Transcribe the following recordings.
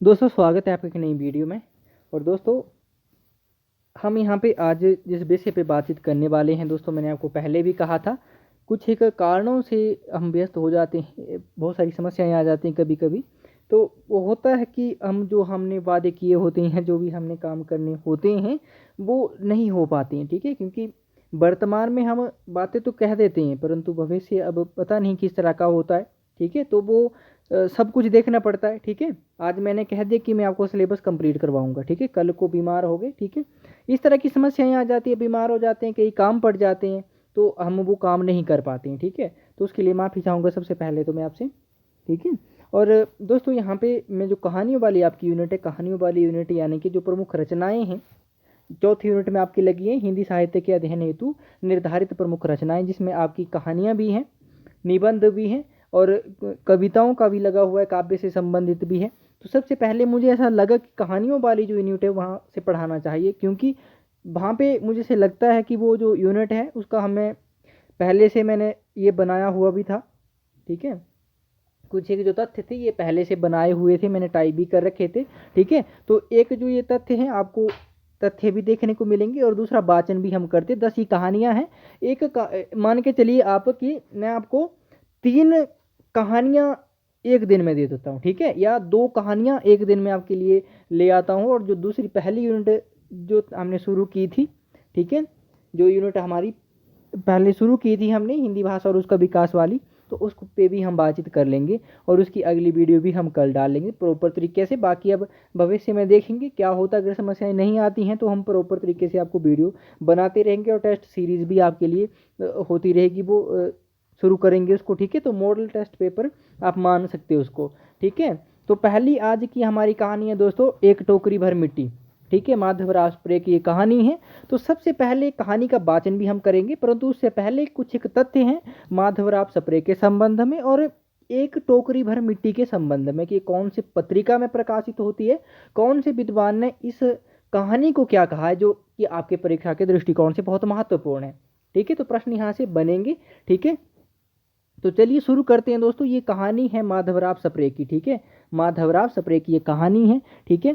दोस्तों स्वागत है आपका एक नई वीडियो में। और दोस्तों हम यहाँ पे आज जिस विषय पे बातचीत करने वाले हैं दोस्तों, मैंने आपको पहले भी कहा था, कुछ एक कारणों से हम व्यस्त हो जाते हैं, बहुत सारी समस्याएं आ जाती हैं कभी कभी। तो वो होता है कि हमने वादे किए होते हैं, जो भी हमने काम करने होते हैं वो नहीं हो पाते हैं, ठीक है। क्योंकि वर्तमान में हम बातें तो कह देते हैं, परंतु भविष्य अब पता नहीं किस तरह का होता है, ठीक है। तो वो सब कुछ देखना पड़ता है, ठीक है। आज मैंने कह दिया कि मैं आपको सिलेबस कंप्लीट करवाऊंगा, ठीक है, कल को बीमार हो गए, ठीक है। इस तरह की समस्याएं आ जाती है, बीमार हो जाते हैं, कई काम पड़ जाते हैं, तो हम वो काम नहीं कर पाते हैं, ठीक है। तो उसके लिए माफ़ी चाहूँगा सबसे पहले तो मैं आपसे, ठीक है। और दोस्तों यहाँ पे मैं जो कहानियों वाली आपकी यूनिट है, कहानियों वाली यूनिट यानी कि जो प्रमुख रचनाएं हैं, चौथी यूनिट में आपकी लगी है हिंदी साहित्य के अध्ययन हेतु निर्धारित प्रमुख रचनाएं, जिसमें आपकी कहानियाँ भी हैं, निबंध भी हैं और कविताओं का भी लगा हुआ है, काव्य से संबंधित भी है। तो सबसे पहले मुझे ऐसा लगा कि कहानियों वाली जो यूनिट है वहाँ से पढ़ाना चाहिए, क्योंकि वहाँ पे मुझे से लगता है कि वो जो यूनिट है उसका हमें पहले से मैंने ये बनाया हुआ भी था, ठीक है। कुछ एक जो तथ्य थे ये पहले से बनाए हुए थे, मैंने टाइप भी कर रखे थे, ठीक है। तो एक जो ये तथ्य हैं आपको तथ्य भी देखने को मिलेंगे और दूसरा वाचन भी हम करते, 10 ही कहानियां हैं। मान के चलिए आप कि मैं आपको 3 कहानियां एक दिन में दे देता हूँ, ठीक है, या 2 कहानियां एक दिन में आपके लिए ले आता हूँ। और जो दूसरी पहली यूनिट जो हमने शुरू की थी, ठीक है, जो यूनिट हमारी पहले शुरू की थी हमने हिंदी भाषा और उसका विकास वाली, तो उस पे भी हम बातचीत कर लेंगे और उसकी अगली वीडियो भी हम कल डाल लेंगे प्रॉपर तरीके से। बाकी अब भविष्य में देखेंगे क्या होता है, अगर समस्याएं नहीं आती हैं तो हम प्रॉपर तरीके से आपको वीडियो बनाते रहेंगे और टेस्ट सीरीज भी आपके लिए होती रहेगी, वो शुरू करेंगे उसको, ठीक है। तो मॉडल टेस्ट पेपर आप मान सकते हो उसको, ठीक है। तो पहली आज की हमारी कहानी है दोस्तों, एक टोकरी भर मिट्टी, ठीक है, माधवराव स्प्रे की ये कहानी है। तो सबसे पहले कहानी का वाचन भी हम करेंगे, परंतु उससे पहले कुछ एक तथ्य हैं माधवराव स्प्रे के संबंध में और एक टोकरी भर मिट्टी के संबंध में, कि कौन सी पत्रिका में प्रकाशित होती है, कौन से विद्वान ने इस कहानी को क्या कहा है, जो कि आपके परीक्षा के दृष्टिकोण से बहुत महत्वपूर्ण है, ठीक है। तो प्रश्न यहाँ से बनेंगे, ठीक है। तो चलिए शुरू करते हैं दोस्तों। ये कहानी है माधवराव स्प्रे की, ठीक है, माधवराव स्प्रे की ये कहानी है, ठीक है।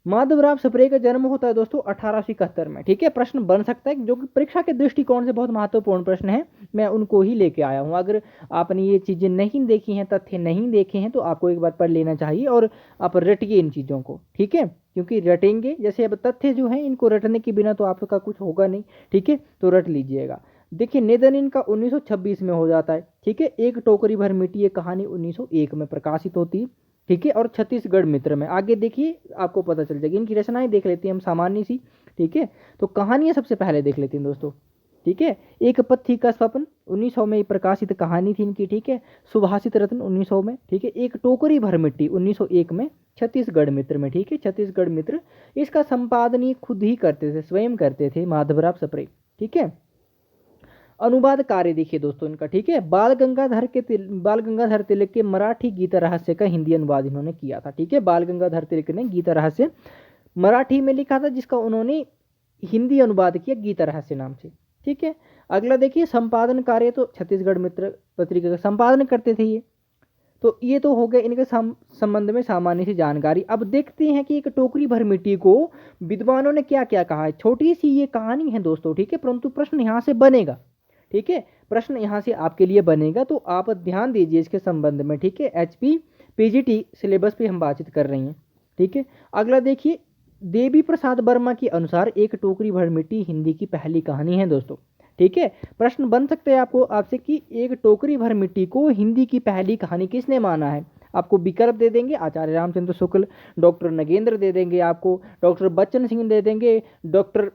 माधवराव स्प्रे का जन्म होता है दोस्तों 1871 में, ठीक है। प्रश्न बन सकता है जो कि परीक्षा के दृष्टिकोण से बहुत महत्वपूर्ण प्रश्न है, मैं उनको ही लेके आया हूँ। अगर आपने ये चीजें नहीं देखी हैं, तथ्य नहीं देखे हैं, तो आपको एक बार पढ़ लेना चाहिए और आप रटिए इन चीजों को, ठीक है। क्योंकि रटेंगे, जैसे अब तथ्य जो है इनको रटने के बिना तो आपका कुछ होगा नहीं, ठीक है। तो रट लीजिएगा। देखिए निधन इनका 1926 में हो जाता है, ठीक है। एक टोकरी भर मिट्टी ये कहानी 1901 में प्रकाशित होती है, ठीक है। और छत्तीसगढ़ मित्र में आगे देखिए आपको पता चल जाएगी। इनकी रचनाएं देख लेते हैं हम सामान्य सी, ठीक है। तो कहानियां सबसे पहले देख लेते हैं दोस्तों, ठीक है। एक पत्थी का स्वप्न 1900 में प्रकाशित कहानी थी इनकी, ठीक है। सुभाषित रत्न 1900 में, ठीक है। एक टोकरी भर मिट्टी 1901 में छत्तीसगढ़ मित्र में, ठीक है, छत्तीसगढ़ मित्र। इसका संपादन ये खुद ही करते थे, स्वयं करते थे माधवराव स्प्रे, ठीक है। अनुवाद कार्य देखिए दोस्तों इनका, ठीक है। बाल गंगाधर तिलक के मराठी गीता रहस्य का हिंदी अनुवाद इन्होंने किया था, ठीक है। बाल गंगाधर तिलक ने गीता रहस्य मराठी में लिखा था, जिसका उन्होंने हिंदी अनुवाद किया गीता रहस्य नाम से, ठीक है। अगला देखिए संपादन कार्य, तो छत्तीसगढ़ मित्र पत्रिका का संपादन करते थे ये। तो ये तो हो गए इनके संबंध में सामान्य सी जानकारी। अब देखते हैं कि एक टोकरी भर मिट्टी को विद्वानों ने क्या क्या कहा है। छोटी सी ये कहानी है दोस्तों, ठीक है, परंतु प्रश्न यहाँ से बनेगा, ठीक है। प्रश्न यहाँ से आपके लिए बनेगा, तो आप ध्यान दीजिए इसके संबंध में, ठीक है। एचपी पीजीटी सिलेबस पे हम बातचीत कर रही हैं, ठीक है। अगला देखिए, देवी प्रसाद वर्मा के अनुसार एक टोकरी भर मिट्टी हिंदी की पहली कहानी है दोस्तों, ठीक है। प्रश्न बन सकते हैं आपको आपसे कि एक टोकरी भर मिट्टी को हिंदी की पहली कहानी किसने माना है। आपको विकल्प दे देंगे, आचार्य रामचंद्र शुक्ल, डॉक्टर नगेंद्र दे देंगे, आपको डॉक्टर बच्चन सिंह दे देंगे, डॉक्टर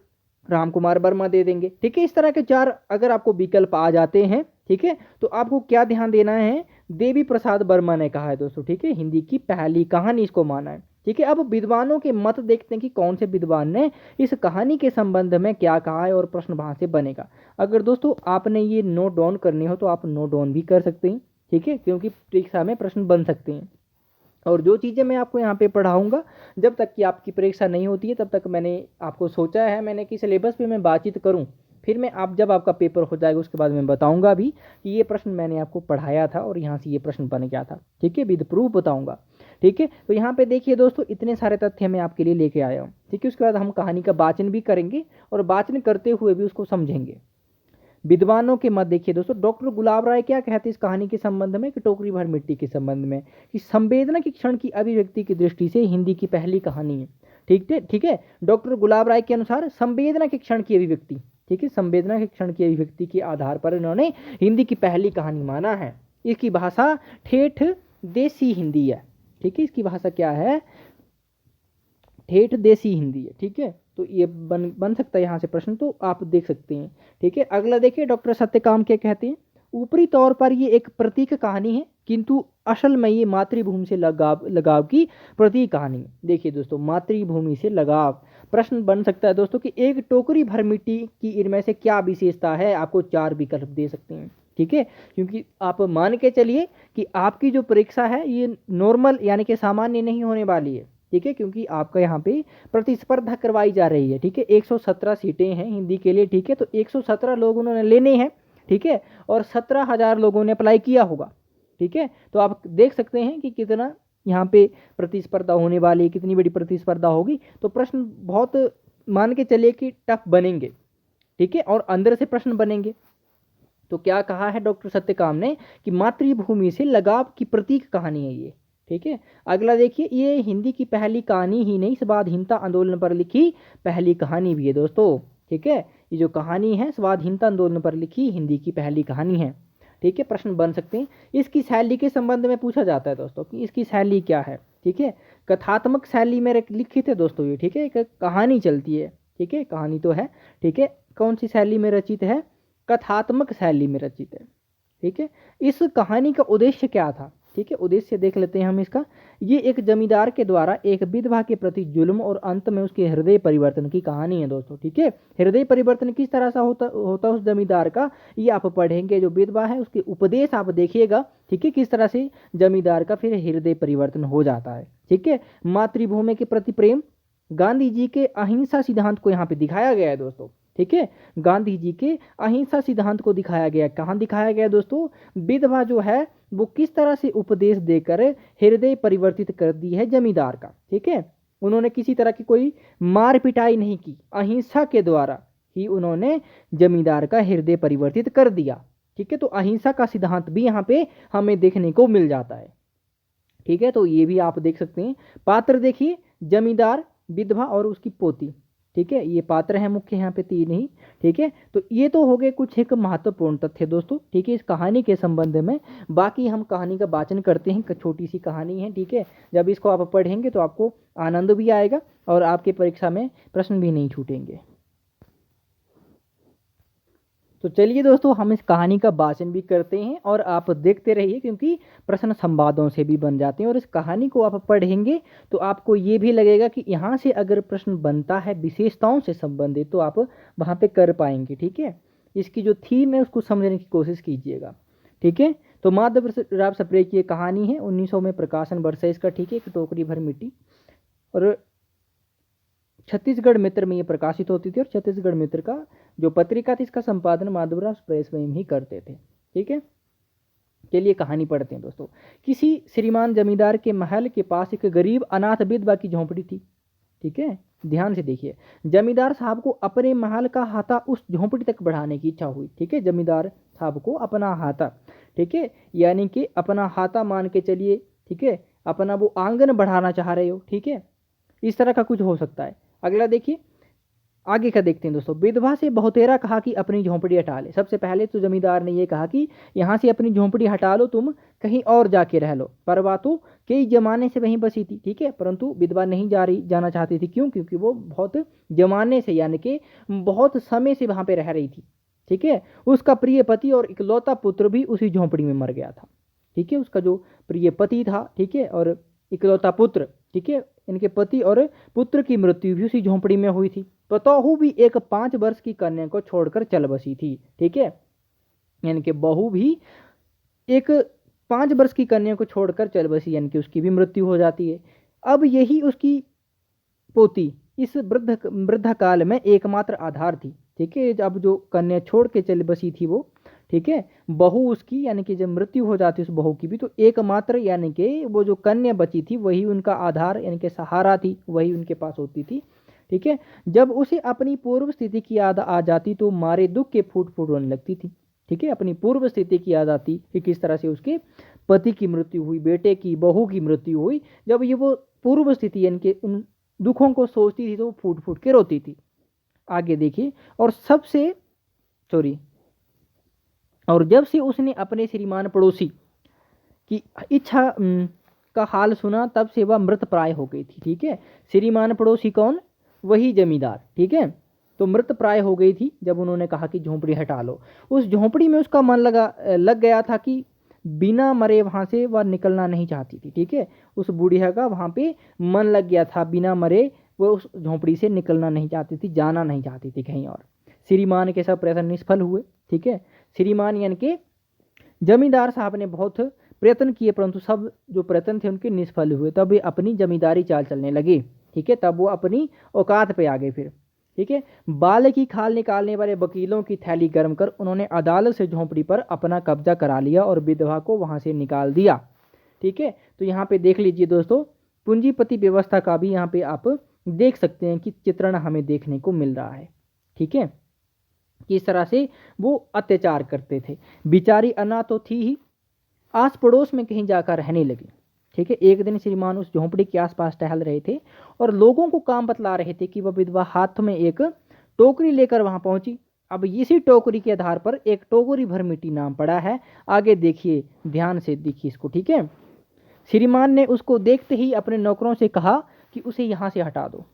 राम कुमार वर्मा दे देंगे, ठीक है। इस तरह के 4 अगर आपको विकल्प आ जाते हैं, ठीक है, तो आपको क्या ध्यान देना है, देवी प्रसाद वर्मा ने कहा है दोस्तों, ठीक है, हिंदी की पहली कहानी इसको माना है, ठीक है। अब विद्वानों के मत देखते हैं कि कौन से विद्वान ने इस कहानी के संबंध में क्या कहा है और प्रश्न वहां से बनेगा। अगर दोस्तों आपने ये नोट डाउन करने हो तो आप नोट डाउन भी कर सकते हैं, ठीक है, क्योंकि परीक्षा में प्रश्न बन सकते हैं। और जो चीज़ें मैं आपको यहाँ पे पढ़ाऊँगा, जब तक कि आपकी परीक्षा नहीं होती है तब तक मैंने आपको सोचा है मैंने कि सिलेबस पे मैं बातचीत करूँ, फिर मैं आप जब आपका पेपर हो जाएगा उसके बाद मैं बताऊँगा भी कि ये प्रश्न मैंने आपको पढ़ाया था और यहाँ से ये प्रश्न बन गया था, ठीक है, विद प्रूफ बताऊँगा। ठीक है। तो यहाँ पे देखिए दोस्तों, इतने सारे तथ्य मैं आपके लिए लेके आया हूँ, ठीक है। उसके बाद हम कहानी का वाचन भी करेंगे और वाचन करते हुए भी उसको समझेंगे। विद्वानों के मत देखिए दोस्तों, डॉक्टर गुलाब राय क्या कहते हैं इस कहानी के संबंध में, कि टोकरी भर मिट्टी के संबंध में, कि संवेदना के क्षण की अभिव्यक्ति की दृष्टि से हिंदी की पहली कहानी है। ठीक है। डॉक्टर गुलाब राय के अनुसार संवेदना के क्षण की अभिव्यक्ति, ठीक है, संवेदना के क्षण की अभिव्यक्ति के आधार पर इन्होंने हिंदी की पहली कहानी माना है। इसकी भाषा ठेठ देसी हिंदी है, ठीक है। इसकी भाषा क्या है, ठेठ देसी हिंदी है, ठीक है। तो ये बन सकता है यहाँ से प्रश्न, तो आप देख सकते हैं, ठीक है। अगला देखिए, डॉक्टर सत्यकाम क्या कहते हैं, ऊपरी तौर पर ये एक प्रतीक कहानी है, किंतु असल में ये मातृभूमि से लगाव की प्रतीक कहानी है। देखिए दोस्तों, मातृभूमि से लगाव, प्रश्न बन सकता है दोस्तों कि एक टोकरी भर मिट्टी की इनमें से क्या विशेषता है, आपको 4 विकल्प दे सकते हैं, ठीक है। क्योंकि आप मान के चलिए कि आपकी जो परीक्षा है ये नॉर्मल यानी कि सामान्य नहीं होने वाली है, ठीक है, क्योंकि आपका यहाँ पे प्रतिस्पर्धा करवाई जा रही है, ठीक है। 117 सीटें हैं हिंदी के लिए, ठीक है। तो 117 लोग उन्होंने लेने हैं, ठीक है, और 17,000 लोगों ने अप्लाई किया होगा, ठीक है। तो आप देख सकते हैं कि कितना यहाँ पे प्रतिस्पर्धा होने वाली है, कितनी बड़ी प्रतिस्पर्धा होगी। तो प्रश्न बहुत मान के चलिए कि टफ बनेंगे, ठीक है, और अंदर से प्रश्न बनेंगे। तो क्या कहा है डॉक्टर सत्यकाम ने कि मातृभूमि से लगाव की प्रतीक कहानी है ये, ठीक है। अगला देखिए, ये हिंदी की पहली कहानी ही नहीं, स्वाधीनता आंदोलन पर लिखी पहली कहानी भी है दोस्तों, ठीक है। ये जो कहानी है स्वाधीनता आंदोलन पर लिखी हिंदी की पहली कहानी है, ठीक है। प्रश्न बन सकते हैं। इसकी शैली के संबंध में पूछा जाता है दोस्तों कि इसकी शैली क्या है, ठीक है। कथात्मक शैली में लिखित है दोस्तों ये, ठीक है। एक कहानी चलती है, ठीक है, कहानी तो है, ठीक है। कौन सी शैली में रचित है, कथात्मक शैली में रचित है, ठीक है। इस कहानी का उद्देश्य क्या था, ठीक है, उद्देश्य देख लेते हैं हम इसका। ये एक जमींदार के द्वारा एक विधवा के प्रति जुल्म और अंत में उसके हृदय परिवर्तन की कहानी है दोस्तों, ठीक है। हृदय परिवर्तन किस तरह से होता उस जमींदार का, ये आप पढ़ेंगे। जो विधवा है उसके उपदेश आप देखिएगा, ठीक है, किस तरह से जमींदार का फिर हृदय परिवर्तन हो जाता है, ठीक है। मातृभूमि के प्रति प्रेम, गांधी जी के अहिंसा सिद्धांत को यहाँ पे दिखाया गया है दोस्तों, ठीक है। गांधी जी के अहिंसा सिद्धांत को दिखाया गया, कहाँ दिखाया गया दोस्तों, विधवा जो है वो किस तरह से उपदेश देकर हृदय परिवर्तित कर दी है जमींदार का, ठीक है। उन्होंने किसी तरह की कोई मार पिटाई नहीं की, अहिंसा के द्वारा ही उन्होंने जमींदार का हृदय परिवर्तित कर दिया, ठीक है। तो अहिंसा का सिद्धांत भी यहाँ पे हमें देखने को मिल जाता है, ठीक है। तो ये भी आप देख सकते हैं। पात्र देखिए, जमींदार, विधवा और उसकी पोती, ठीक है, ये पात्र हैं मुख्य यहाँ पे 3 ही, ठीक है। तो ये तो हो गए कुछ एक महत्वपूर्ण तथ्य दोस्तों, ठीक है, इस कहानी के संबंध में। बाकी हम कहानी का वाचन करते हैं, छोटी सी कहानी है, ठीक है। जब इसको आप पढ़ेंगे तो आपको आनंद भी आएगा और आपके परीक्षा में प्रश्न भी नहीं छूटेंगे। तो चलिए दोस्तों, हम इस कहानी का वाचन भी करते हैं और आप देखते रहिए, क्योंकि प्रश्न संवादों से भी बन जाते हैं। और इस कहानी को आप पढ़ेंगे तो आपको ये भी लगेगा कि यहाँ से अगर प्रश्न बनता है विशेषताओं से संबंधित तो आप वहाँ पे कर पाएंगे, ठीक है। इसकी जो थीम है उसको समझने की कोशिश कीजिएगा, ठीक है। तो माधवराव सप्रे की ये कहानी है, 1900 में प्रकाशन वर्ष है इसका, ठीक है। एक टोकरी भर मिट्टी, और छत्तीसगढ़ मित्र में ये प्रकाशित होती थी। और छत्तीसगढ़ मित्र का जो पत्रिका थी इसका संपादन माधवराव सप्रे स्वयं ही करते थे, ठीक है। चलिए कहानी पढ़ते हैं दोस्तों। किसी श्रीमान जमींदार के महल के पास एक गरीब अनाथ विधवा की झोंपड़ी थी, ठीक है। ध्यान से देखिए, जमींदार साहब को अपने महल का हाथा उस झोंपड़ी तक बढ़ाने की इच्छा हुई, ठीक है। जमींदार साहब को अपना हाथा, ठीक है, यानी कि अपना हाथा मान के चलिए, ठीक है, अपना वो आंगन बढ़ाना चाह रहे हो, ठीक है, इस तरह का कुछ हो सकता है। अगला देखिए, आगे का देखते हैं दोस्तों। विधवा से बहुतेरा कहा कि अपनी झोंपड़ी हटा ले। सबसे पहले तो जमींदार ने ये कहा कि यहाँ से अपनी झोंपड़ी हटा लो, तुम कहीं और जाके रह लो। पर वह तो कई जमाने से वहीं बसी थी, ठीक है, परंतु विधवा नहीं जाना चाहती थी। क्यों? क्योंकि वो बहुत जमाने से यानी कि बहुत समय से वहाँ पे रह रही थी, ठीक है। उसका प्रिय पति और इकलौता पुत्र भी उसी झोंपड़ी में मर गया था, ठीक है। उसका जो प्रिय पति था, ठीक है, और इकलौता पुत्र, ठीक है, इनके पति और पुत्र की मृत्यु भी उसी झोंपड़ी में हुई थी। पतोहू भी एक 5 वर्ष की कन्या को छोड़कर चल बसी थी, ठीक है, यानी कि बहू भी एक 5 वर्ष की कन्या को छोड़कर चल बसी, यानी कि उसकी भी मृत्यु हो जाती है। अब यही उसकी पोती इस वृद्धा काल में एकमात्र आधार थी, ठीक है। अब जो कन्या छोड़ के चल बसी थी वो, ठीक है। बहू उसकी यानी कि जब मृत्यु हो जाती उस बहू की भी, तो एकमात्र यानी कि वो जो कन्या बची थी वही उनका आधार यानी कि सहारा थी, वही उनके पास होती थी। ठीक है। जब उसे अपनी पूर्व स्थिति की याद आ जाती तो मारे दुख के फूट फूट रोने लगती थी। ठीक है। अपनी पूर्व स्थिति की याद आती कि किस तरह से उसके पति की मृत्यु हुई, बेटे की, बहू की मृत्यु हुई, जब ये वो पूर्व स्थिति यानी कि उन दुखों को सोचती थी तो वो फूट फूट के रोती थी। आगे देखिए, और सबसे सॉरी और जब से उसने अपने श्रीमान पड़ोसी की इच्छा का हाल सुना, तब से वह मृत प्राय हो गई थी। ठीक है। श्रीमान पड़ोसी कौन? वही जमींदार। ठीक है। तो मृत प्राय हो गई थी जब उन्होंने कहा कि झोंपड़ी हटा लो। उस झोंपड़ी में उसका मन लग गया था कि बिना मरे वहां से वह निकलना नहीं चाहती थी। ठीक है। उस बूढ़िया का वहां पे मन लग गया था, बिना मरे वो उस झोंपड़ी से निकलना नहीं चाहती थी, जाना नहीं चाहती थी कहीं और। श्रीमान के सब प्रयत्न निष्फल हुए। ठीक है। श्रीमान यानी कि जमींदार साहब ने बहुत प्रयत्न किए, परंतु सब जो प्रयत्न थे उनके निष्फल हुए। तब वे अपनी जमींदारी चाल चलने लगे। ठीक है। तब वो अपनी औकात पे आ गए फिर। ठीक है। बाल की खाल निकालने वाले वकीलों की थैली गर्म कर उन्होंने अदालत से झोंपड़ी पर अपना कब्जा करा लिया और विधवा को वहां से निकाल दिया। ठीक है। तो यहाँ पे देख लीजिए दोस्तों, पूंजीपति व्यवस्था का भी यहाँ पे आप देख सकते हैं कि चित्रण हमें देखने को मिल रहा है। ठीक है। किस तरह से वो अत्याचार करते थे। बिचारी अना तो थी ही, आस पड़ोस में कहीं जाकर रहने लगी। ठीक है। एक दिन श्रीमान उस झोंपड़ी के आसपास टहल रहे थे और लोगों को काम बतला रहे थे कि वह विधवा हाथ में एक टोकरी लेकर वहां पहुंची। अब इसी टोकरी के आधार पर एक टोकरी भर मिट्टी नाम पड़ा है। आगे देखिए, ध्यान से देखिए इसको। ठीक है। श्रीमान ने उसको देखते ही अपने नौकरों से कहा कि उसे यहां से हटा दो,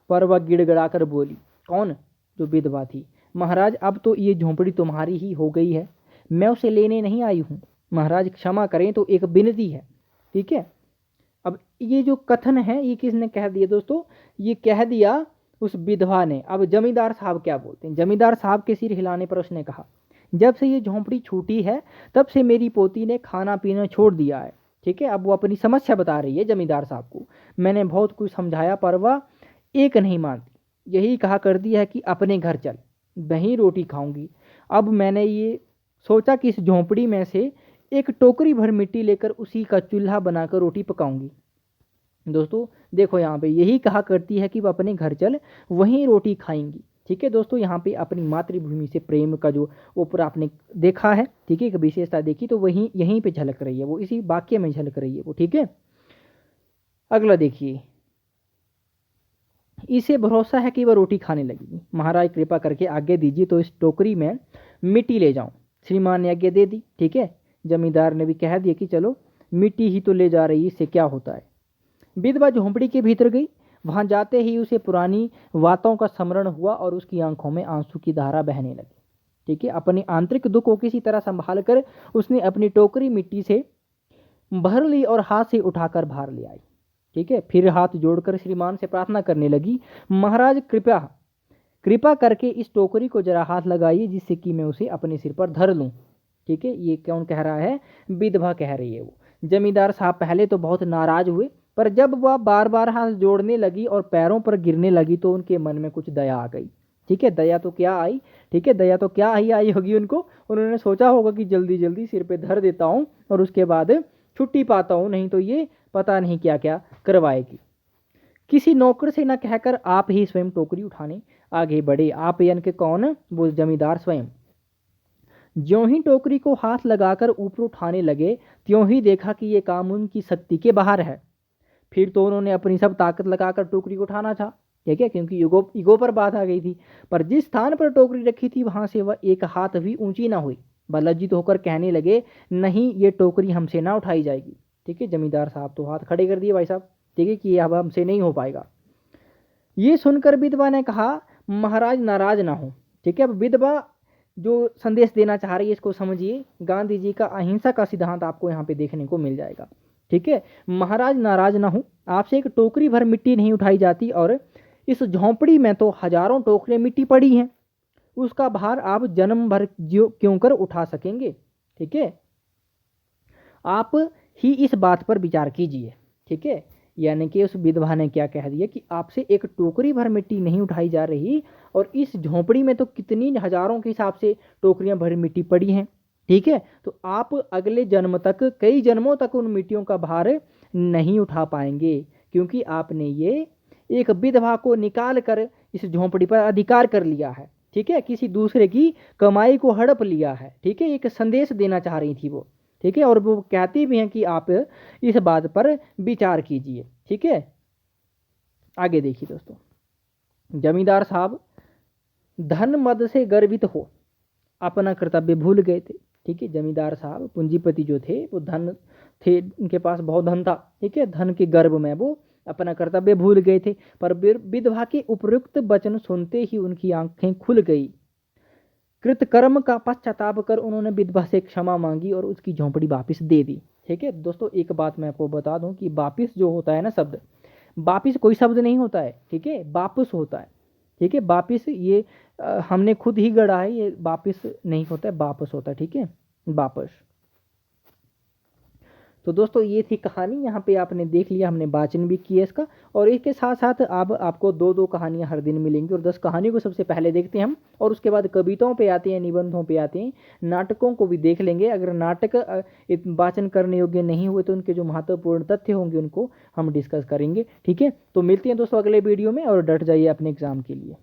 पर वह गिड़गिड़ाकर बोली। कौन? जो विधवा थी। महाराज, अब तो ये झोंपड़ी तुम्हारी ही हो गई है, मैं उसे लेने नहीं आई हूं। महाराज क्षमा करें, तो एक विनती है। ठीक है। अब ये जो कथन है ये किसने कह दिया दोस्तों? ये कह दिया उस विधवा ने। अब जमींदार साहब क्या बोलते हैं? जमींदार साहब के सिर हिलाने पर उसने कहा, जब से ये झोंपड़ी छूटी है तब से मेरी पोती ने खाना पीना छोड़ दिया है। ठीक है। अब वो अपनी समस्या बता रही है जमींदार साहब को। मैंने बहुत कुछ समझाया पर वह एक नहीं मानती। यही कहा करती है कि अपने घर चल, वहीं रोटी खाऊंगी। अब मैंने ये सोचा कि इस झोंपड़ी में से एक टोकरी भर मिट्टी लेकर उसी का चूल्हा बनाकर रोटी पकाऊंगी। दोस्तों देखो, यहाँ पे यही कहा करती है कि वह अपने घर चल, वहीं रोटी खाएंगी। ठीक है दोस्तों, यहाँ पे अपनी मातृभूमि से प्रेम का जो ऊपर आपने देखा है, ठीक है, एक विशेषता देखी, तो वहीं यहीं पे झलक रही है वो, इसी वाक्य में झलक रही है वो। ठीक है। अगला देखिए, इसे भरोसा है कि वह रोटी खाने लगेगी। महाराज कृपा करके आज्ञा दीजिए तो इस टोकरी में मिट्टी ले जाऊं। श्रीमान ने आज्ञा दे दी। ठीक है। जमींदार ने भी कह दिया कि चलो मिट्टी ही तो ले जा रही, इससे क्या होता है। विधवा झोंपड़ी के भीतर गई। वहां जाते ही उसे पुरानी बातों का स्मरण हुआ और उसकी आंखों में आंसू की धारा बहने लगी। ठीक है। अपने आंतरिक दुख को किसी तरह संभाल कर उसने अपनी टोकरी मिट्टी से भर ली और हाथ से उठाकर बाहर ले आई। ठीक है। फिर हाथ जोड़कर श्रीमान से प्रार्थना करने लगी, महाराज कृपया कृपा करके इस टोकरी को जरा हाथ लगाइए, जिससे कि मैं उसे अपने सिर पर धर लूं। ठीक है। ये कौन कह रहा है? विधवा कह रही है वो। जमींदार साहब पहले तो बहुत नाराज हुए, पर जब वह बार बार हाथ जोड़ने लगी और पैरों पर गिरने लगी तो उनके मन में कुछ दया आ गई। ठीक है। दया तो क्या आई? ठीक है, दया तो क्या आई होगी उनको। उन्होंने सोचा होगा कि जल्दी जल्दी सिर पे धर देता हूँ और उसके बाद छुट्टी पाता हूँ, नहीं तो ये पता नहीं क्या क्या करवाएगी। किसी नौकर से न कहकर आप ही स्वयं टोकरी उठाने आगे बढ़े। आप यानी कि कौन? वो जमींदार स्वयं। ज्यों ही टोकरी को हाथ लगाकर ऊपर उठाने लगे, त्यों ही देखा कि ये काम उनकी शक्ति के बाहर है। फिर तो उन्होंने अपनी सब ताकत लगाकर टोकरी को उठाना था। ठीक है। क्योंकि ईगो पर बात आ गई थी। पर जिस स्थान पर टोकरी रखी थी वहां से वह एक हाथ भी ऊंची ना हुई। वह लज्जित होकर कहने लगे, नहीं, ये टोकरी हमसे ना उठाई जाएगी। ठीक है। जमींदार साहब तो हाथ खड़े कर दिए भाई साहब। ठीक है, कि अब हमसे नहीं हो पाएगा। ये सुनकर विधवा ने कहा, महाराज नाराज ना हो। ठीक है। अब विधवा जो संदेश देना चाह रही है इसको समझिए। गांधी जी का अहिंसा का सिद्धांत आपको यहाँ पे देखने को मिल जाएगा। ठीक है। महाराज नाराज ना हो, आपसे एक टोकरी भर मिट्टी नहीं उठाई जाती, और इस झोंपड़ी में तो हजारों टोकरियां मिट्टी पड़ी हैं, उसका भार आप जन्म भर क्यों कर उठा सकेंगे। ठीक है। आप ही इस बात पर विचार कीजिए। ठीक है। यानी कि उस विधवा ने क्या कह दिया कि आपसे एक टोकरी भर मिट्टी नहीं उठाई जा रही, और इस झोंपड़ी में तो कितनी हजारों के हिसाब से टोकरियां भर मिट्टी पड़ी हैं। ठीक है। तो आप अगले जन्म तक, कई जन्मों तक उन मिट्टियों का भार नहीं उठा पाएंगे, क्योंकि आपने ये एक विधवा को निकाल कर इस झोंपड़ी पर अधिकार कर लिया है। ठीक है, किसी दूसरे की कमाई को हड़प लिया है। ठीक है, एक संदेश देना चाह रही थी वो। ठीक है, और वो कहती भी हैं कि आप इस बात पर विचार कीजिए। ठीक है, आगे देखिए दोस्तों। जमींदार साहब धन मद से गर्वित हो अपना कर्तव्य भूल गए थे। ठीक है, जमींदार साहब पूंजीपति जो थे वो धन थे, उनके पास बहुत धन था। ठीक है, धन के गर्व में वो अपना कर्तव्य भूल गए थे। पर विधवा के उपयुक्त वचन सुनते ही उनकी आंखें खुल गई। कृतकर्म का पश्चाताप कर उन्होंने विधवा से क्षमा मांगी और उसकी झोंपड़ी वापिस दे दी। ठीक है दोस्तों, एक बात मैं आपको बता दूं कि वापिस जो होता है ना शब्द, वापिस कोई शब्द नहीं होता है। ठीक है, वापस होता है। ठीक है, वापिस ये हमने खुद ही गढ़ा है, ये वापिस नहीं होता है, वापस होता है। ठीक है, वापस। तो दोस्तों ये थी कहानी, यहाँ पे आपने देख लिया, हमने वाचन भी किया इसका। और इसके साथ साथ अब आपको दो दो कहानियाँ हर दिन मिलेंगी, और 10 कहानियों को सबसे पहले देखते हैं हम, और उसके बाद कविताओं पे आते हैं, निबंधों पे आते हैं, नाटकों को भी देख लेंगे। अगर नाटक वाचन करने योग्य नहीं हुए तो उनके जो महत्वपूर्ण तथ्य होंगे उनको हम डिस्कस करेंगे। ठीक है, तो मिलते हैं दोस्तों अगले वीडियो में, और डट जाइए अपने एग्जाम के लिए।